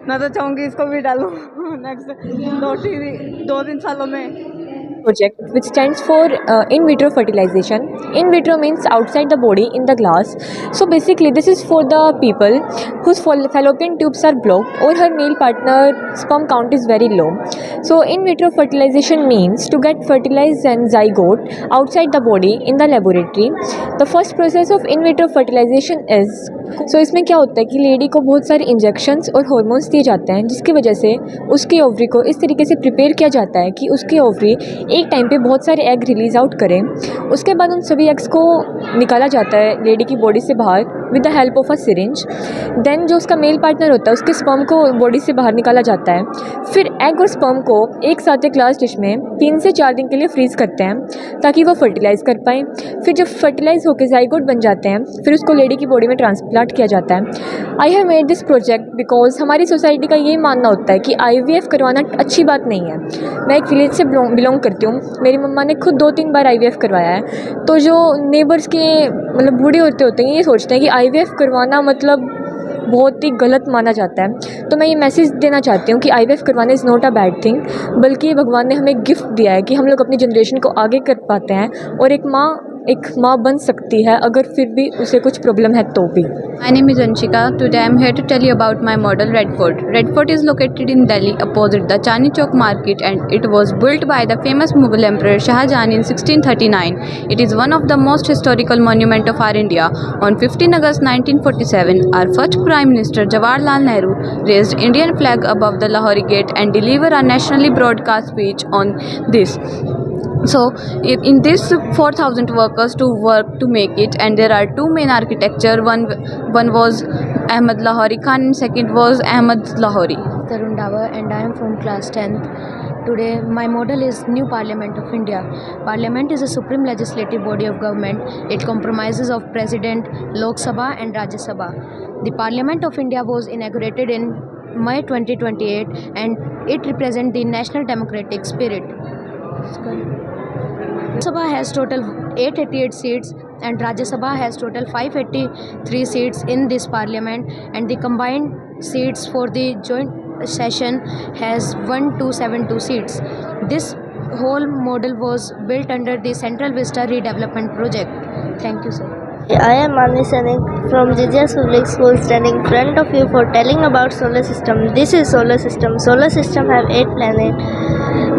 मैं तो चाहूँगी इसको भी डालूँ नेक्स्ट 2-3 सालों में। Project, which stands for in vitro fertilization. In vitro means outside the body in the glass. So basically, this is for the people whose fallopian tubes are blocked or her male partner sperm count is very low. So in vitro fertilization means to get fertilized and zygote outside the body in the laboratory. The first process of in vitro fertilization is इसमें क्या होता है कि lady को बहुत सारे injections और hormones दिए जाते हैं, जिसकी वजह से उसकी ओवरी को इस तरीके से प्रिपेयर किया जाता है कि उसकी ओवरी एक टाइम पे बहुत सारे एग रिलीज़ आउट करें। उसके बाद उन सभी एग्स को निकाला जाता है लेडी की बॉडी से बाहर with the help of a syringe. Then जो उसका मेल पार्टनर होता है उसके स्पर्म को बॉडी से बाहर निकाला जाता है। फिर एग और स्पर्म को एक साथ एक ग्लास डिश में 3 से 4 दिन के लिए फ्रीज़ करते हैं ताकि वो फर्टिलाइज़ कर पाएँ। फिर जब फर्टिलाइज़ होकर जाइगोट बन जाते हैं फिर उसको लेडी की बॉडी में ट्रांसप्लांट किया जाता है। I have made this project because हमारी सोसाइटी का ये मानना होता है कि IVF करवाना अच्छी बात नहीं है। मैं एक विलेज से बिलोंग करती हूँ। मेरी मम्मा ने खुद 2-3 बार IVF करवाया है। तो जो नेबर्स के मतलब बूढ़े होते हैं ये सोचते हैं कि IVF करवाना मतलब बहुत ही गलत माना जाता है। तो मैं ये मैसेज देना चाहती हूँ कि IVF करवाना is not a bad thing, बल्कि भगवान ने हमें गिफ्ट दिया है कि हम लोग अपनी जनरेशन को आगे कर पाते हैं और एक माँ बन सकती है अगर फिर भी उसे कुछ प्रॉब्लम है तो भी। My name is Anshika. Today I am here to tell you about my model Red Fort. Red Fort is located in Delhi opposite the Chandni Chowk market and it was built by the famous Mughal Emperor Shah Jahan in 1639. It is one of the most historical monument of our India. On 15 August 1947, our first Prime Minister Jawaharlal Nehru raised Indian flag above the Lahori Gate and delivered a nationally broadcast speech on this. So in this 4,000 workers to work to make it, and there are 2 main architecture. One was Ahmad Lahori Khan and second was Ahmad Lahori. Tarun Davar and I am from class 10th. Today my model is New Parliament of India. Parliament is a supreme legislative body of government. It comprises of President, Lok Sabha and Rajya Sabha. The Parliament of India was inaugurated in May 2028 and it represents the national democratic spirit. Lok Sabha has total 888 seats and Rajya Sabha has total 583 seats in this parliament, and the combined seats for the joint session has 1272 seats. This whole model was built under the Central Vista Redevelopment Project. Thank you, sir. I am Manvi Sanik from GGS Public School, standing in front of you for telling about solar system. This is solar system. Solar system have 8 planets: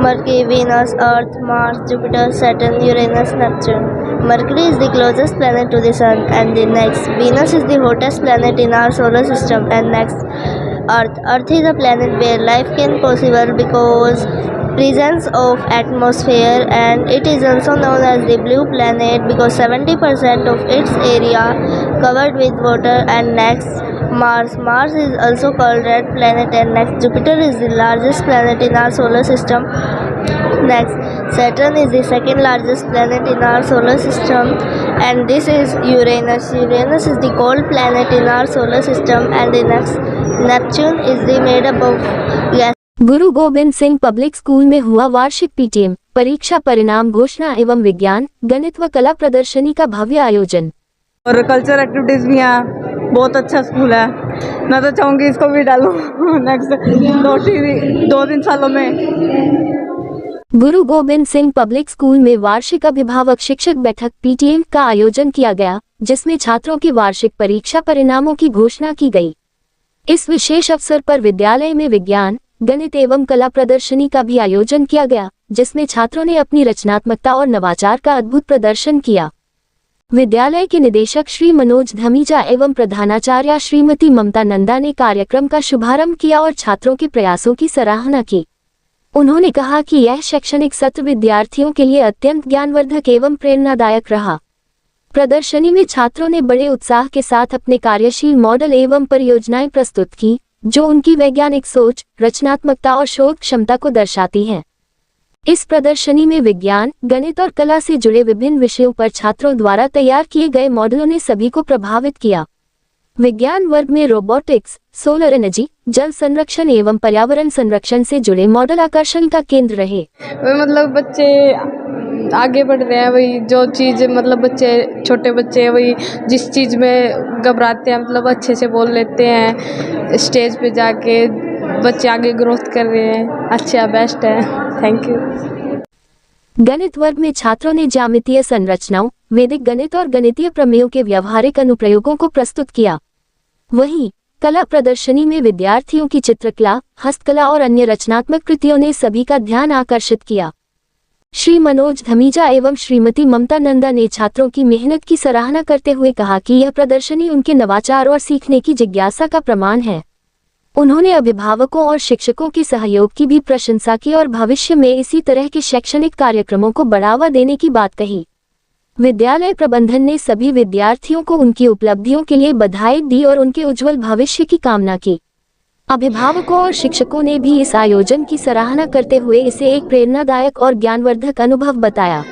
Mercury, Venus, Earth, Mars, Jupiter, Saturn, Uranus, Neptune. Mercury is the closest planet to the Sun, and the next Venus is the hottest planet in our solar system, and next Earth. Earth is a planet where life can possible because presence of atmosphere, and it is also known as the blue planet because 70% of its area covered with water. And next Mars. Mars is also called red planet, and next Jupiter is the largest planet in our solar system. Next Saturn is the second largest planet in our solar system, and this is Uranus. Uranus is the cold planet in our solar system, and the next Neptune is the made up of gas. Guru Govind Singh public school में हुआ वार्षिक PTM परीक्षा परिणाम घोषणा एवं विज्ञान, गणित व कला प्रदर्शनी का भव्य आयोजन। और कल्चर एक्टिविटीज़ भी हैं। बहुत अच्छा स्कूल है। मैं तो चाहूँगी इसको भी डालूँ नेक्स्ट 2-3 सालों में। गुरु गोविंद सिंह पब्लिक स्कूल में वार्षिक अभिभावक शिक्षक बैठक PTM का आयोजन किया गया, जिसमें छात्रों की वार्षिक परीक्षा परिणामों की घोषणा की गई। इस विशेष अवसर पर विद्यालय में विज्ञान, गणित एवं कला प्रदर्शनी का भी आयोजन किया गया, जिसमें छात्रों ने अपनी रचनात्मकता और नवाचार का अद्भुत प्रदर्शन किया। विद्यालय के निदेशक श्री मनोज धमीजा एवं प्रधानाचार्या श्रीमती ममता नंदा ने कार्यक्रम का शुभारंभ किया और छात्रों के प्रयासों की सराहना की। उन्होंने कहा कि यह शैक्षणिक सत्र विद्यार्थियों के लिए अत्यंत ज्ञानवर्धक एवं प्रेरणादायक रहा। प्रदर्शनी में छात्रों ने बड़े उत्साह के साथ अपने कार्यशील मॉडल एवं परियोजनाएं प्रस्तुत की, जो उनकी वैज्ञानिक सोच, रचनात्मकता और शोध क्षमता को दर्शाती हैं। इस प्रदर्शनी में विज्ञान, गणित और कला से जुड़े विभिन्न विषयों पर छात्रों द्वारा तैयार किए गए मॉडलों ने सभी को प्रभावित किया। विज्ञान वर्ग में रोबोटिक्स, सोलर एनर्जी, जल संरक्षण एवं पर्यावरण संरक्षण से जुड़े मॉडल आकर्षण का केंद्र रहे। मतलब बच्चे आगे बढ़ रहे हैं, वही जो चीज़ मतलब बच्चे छोटे बच्चे वही जिस चीज़ में घबराते हैं मतलब अच्छे से बोल लेते हैं, स्टेज पे जाके बच्चे आगे ग्रोथ कर रहे हैं, अच्छा बेस्ट है। Thank you. गणित वर्ग में छात्रों ने ज्यामितीय संरचनाओं, वैदिक गणित और गणितीय प्रमेयों के व्यावहारिक अनुप्रयोगों को प्रस्तुत किया। वहीं कला प्रदर्शनी में विद्यार्थियों की चित्रकला, हस्तकला और अन्य रचनात्मक कृतियों ने सभी का ध्यान आकर्षित किया। श्री मनोज धमीजा एवं श्रीमती ममता नंदा ने छात्रों की मेहनत की सराहना करते हुए कहा कि यह प्रदर्शनी उनके नवाचार और सीखने की जिज्ञासा का प्रमाण है। उन्होंने अभिभावकों और शिक्षकों के सहयोग की भी प्रशंसा की और भविष्य में इसी तरह के शैक्षणिक कार्यक्रमों को बढ़ावा देने की बात कही। विद्यालय प्रबंधन ने सभी विद्यार्थियों को उनकी उपलब्धियों के लिए बधाई दी और उनके उज्जवल भविष्य की कामना की। अभिभावकों और शिक्षकों ने भी इस आयोजन की सराहना करते हुए इसे एक प्रेरणादायक और ज्ञानवर्धक अनुभव बताया।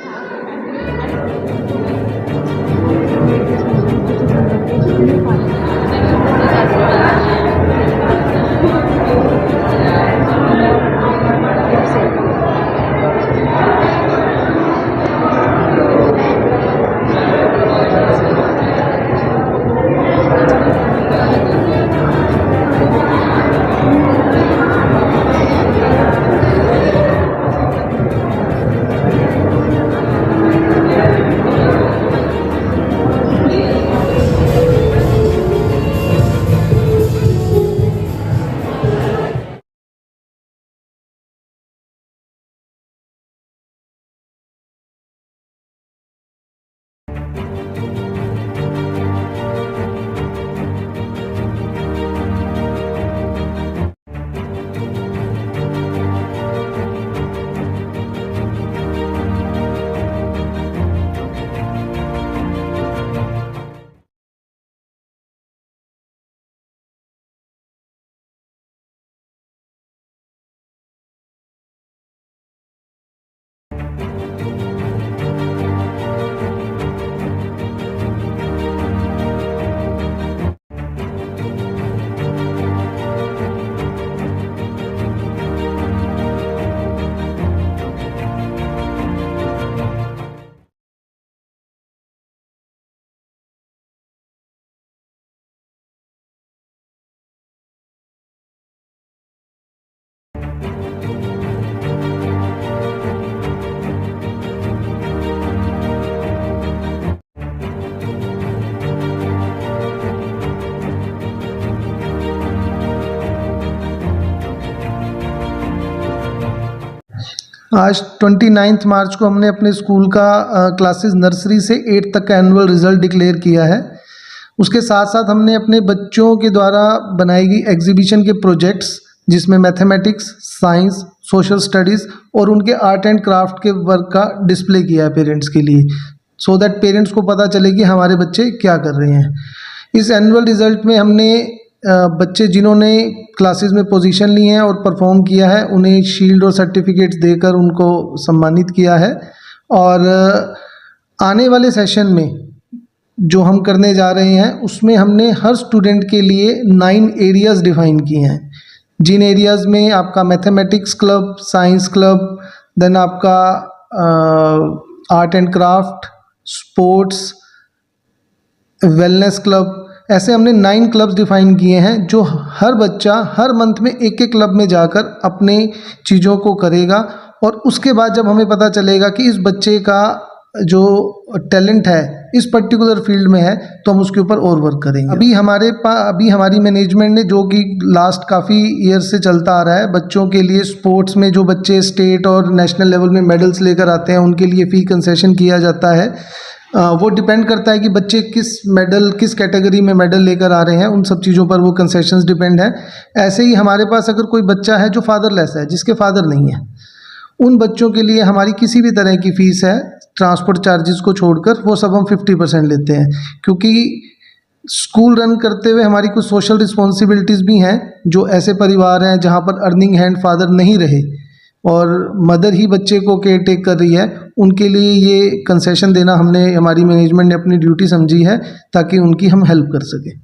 आज 29 मार्च को हमने अपने स्कूल का क्लासेस नर्सरी से 8 तक का एनुअल रिज़ल्ट डिक्लेयर किया है। उसके साथ साथ हमने अपने बच्चों के द्वारा बनाई गई एग्जीबिशन के प्रोजेक्ट्स, जिसमें मैथमेटिक्स, साइंस, सोशल स्टडीज़ और उनके आर्ट एंड क्राफ्ट के वर्क का डिस्प्ले किया है पेरेंट्स के लिए, सो दैट पेरेंट्स को पता चले कि हमारे बच्चे क्या कर रहे हैं। इस एनुअल रिज़ल्ट में हमने बच्चे जिन्होंने क्लासेस में पोजीशन ली हैं और परफॉर्म किया है, उन्हें शील्ड और सर्टिफिकेट्स देकर उनको सम्मानित किया है। और आने वाले सेशन में जो हम करने जा रहे हैं उसमें हमने हर स्टूडेंट के लिए 9 एरियाज़ डिफ़ाइन किए हैं, जिन एरियाज़ में आपका mathematics club, science club, then आपका art and craft, sports, wellness club, ऐसे हमने 9 क्लब्स डिफ़ाइन किए हैं जो हर बच्चा हर मंथ में एक एक क्लब में जाकर अपने चीज़ों को करेगा। और उसके बाद जब हमें पता चलेगा कि इस बच्चे का जो टैलेंट है इस पर्टिकुलर फील्ड में है, तो हम उसके ऊपर और वर्क करेंगे। अभी हमारी मैनेजमेंट ने, जो कि लास्ट काफ़ी ईयर से चलता आ रहा है, बच्चों के लिए स्पोर्ट्स में जो बच्चे स्टेट और नेशनल लेवल में मेडल्स लेकर आते हैं उनके लिए फ़ी कंसेशन किया जाता है। वो डिपेंड करता है कि बच्चे किस कैटेगरी में मेडल लेकर आ रहे हैं, उन सब चीज़ों पर वो कंसेशंस डिपेंड है। ऐसे ही हमारे पास अगर कोई बच्चा है जो फादरलेस है, जिसके फादर नहीं है, उन बच्चों के लिए हमारी किसी भी तरह की फ़ीस है, ट्रांसपोर्ट चार्जेस को छोड़कर, वो सब हम 50% लेते हैं। क्योंकि स्कूल रन करते हुए हमारी कुछ सोशल रिस्पॉन्सिबिलिटीज़ भी हैं। जो ऐसे परिवार हैं जहाँ पर अर्निंग हैंड फादर नहीं रहे और मदर ही बच्चे को केयर टेक कर रही है, उनके लिए ये कंसेशन देना हमारी मैनेजमेंट ने अपनी ड्यूटी समझी है, ताकि उनकी हम हेल्प कर सकें।